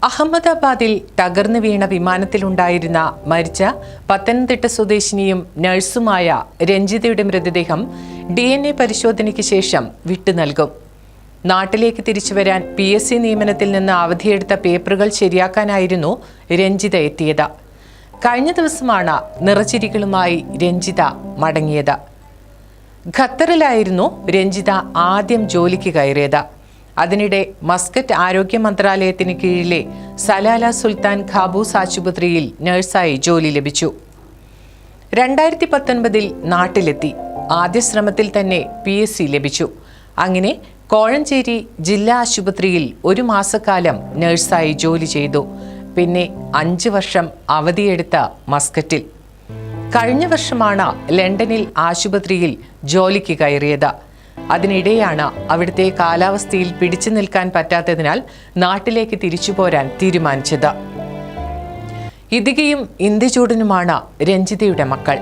അഹമ്മദാബാദിൽ തകർന്നു വീണ വിമാനത്തിലുണ്ടായിരുന്ന മരിച്ച പത്തനംതിട്ട സ്വദേശിനിയും നഴ്സുമായ രഞ്ജിതയുടെ മൃതദേഹം DNA പരിശോധനയ്ക്ക് ശേഷം വിട്ടുനൽകും. നാട്ടിലേക്ക് തിരിച്ചുവരാൻ PSC നിയമനത്തിൽ നിന്ന് അവധിയെടുത്ത പേപ്പറുകൾ ശരിയാക്കാനായിരുന്നു രഞ്ജിത എത്തിയത്. കഴിഞ്ഞ ദിവസമാണ് നിറച്ചിരികളുമായി രഞ്ജിത മടങ്ങിയത്. ഖത്തറിലായിരുന്നു രഞ്ജിത ആദ്യം ജോലിക്ക് കയറിയത്. അതിനിടെ മസ്കറ്റ് ആരോഗ്യ മന്ത്രാലയത്തിന് കീഴിലെ സലാല സുൽത്താൻ ഖാബൂസ് ആശുപത്രിയിൽ നഴ്സായി ജോലി ലഭിച്ചു. 2019 നാട്ടിലെത്തി. ആദ്യ ശ്രമത്തിൽ തന്നെ PSC ലഭിച്ചു. അങ്ങനെ കോഴഞ്ചേരി ജില്ലാ ആശുപത്രിയിൽ 1 മാസക്കാലം നഴ്സായി ജോലി ചെയ്തു. പിന്നെ 5 വർഷം അവധിയെടുത്ത മസ്കറ്റിൽ. കഴിഞ്ഞ വർഷമാണ് ലണ്ടനിൽ ആശുപത്രിയിൽ ജോലിക്ക് കയറിയത്. അതിനിടെയാണ് അവിടുത്തെ കാലാവസ്ഥയിൽ പിടിച്ചു നിൽക്കാൻ പറ്റാത്തതിനാൽ നാട്ടിലേക്ക് തിരിച്ചു പോരാൻ തീരുമാനിച്ചത്. ഇതികയും ഇന്ത്യചൂടനുമാണ് രഞ്ജിതയുടെ മക്കൾ.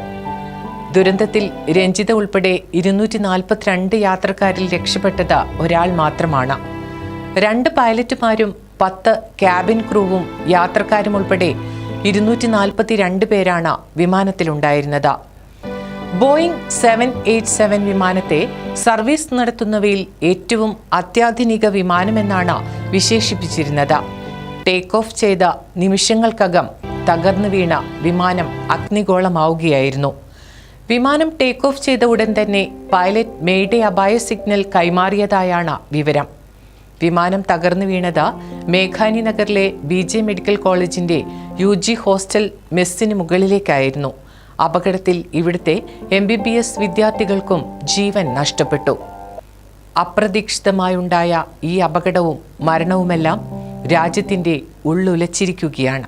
ദുരന്തത്തിൽ രഞ്ജിത ഉൾപ്പെടെ 242 യാത്രക്കാരിൽ രക്ഷപ്പെട്ടത് ഒരാൾ മാത്രമാണ്. 2 പൈലറ്റുമാരും 10 ക്യാബിൻ ക്രൂവും യാത്രക്കാരും ഉൾപ്പെടെ 242 പേരാണ് വിമാനത്തിലുണ്ടായിരുന്നത്. ബോയിംഗ് 787 വിമാനത്തെ സർവീസ് നടത്തുന്നവയിൽ ഏറ്റവും അത്യാധുനിക വിമാനമെന്നാണ് വിശേഷിപ്പിച്ചിരുന്നത്. ടേക്ക് ഓഫ് ചെയ്ത നിമിഷങ്ങൾക്കകം തകർന്നു വീണ വിമാനം അഗ്നിഗോളമാവുകയായിരുന്നു. വിമാനം ടേക്ക് ഓഫ് ചെയ്ത ഉടൻ തന്നെ പൈലറ്റ് മെയ്ഡേ അപായ സിഗ്നൽ കൈമാറിയതായാണ് വിവരം. വിമാനം തകർന്നു വീണത് മേഘാനി നഗറിലെ BJ മെഡിക്കൽ കോളേജിന്റെ UG ഹോസ്റ്റൽ മെസ്സിന് മുകളിലേക്കായിരുന്നു. അപകടത്തിൽ ഇവിടുത്തെ MBBS വിദ്യാർത്ഥികൾക്കും ജീവൻ നഷ്ടപ്പെട്ടു. അപ്രതീക്ഷിതമായുണ്ടായ ഈ അപകടവും മരണവുമെല്ലാം രാജ്യത്തിൻ്റെ ഉള്ളുലച്ചിരിക്കുകയാണ്.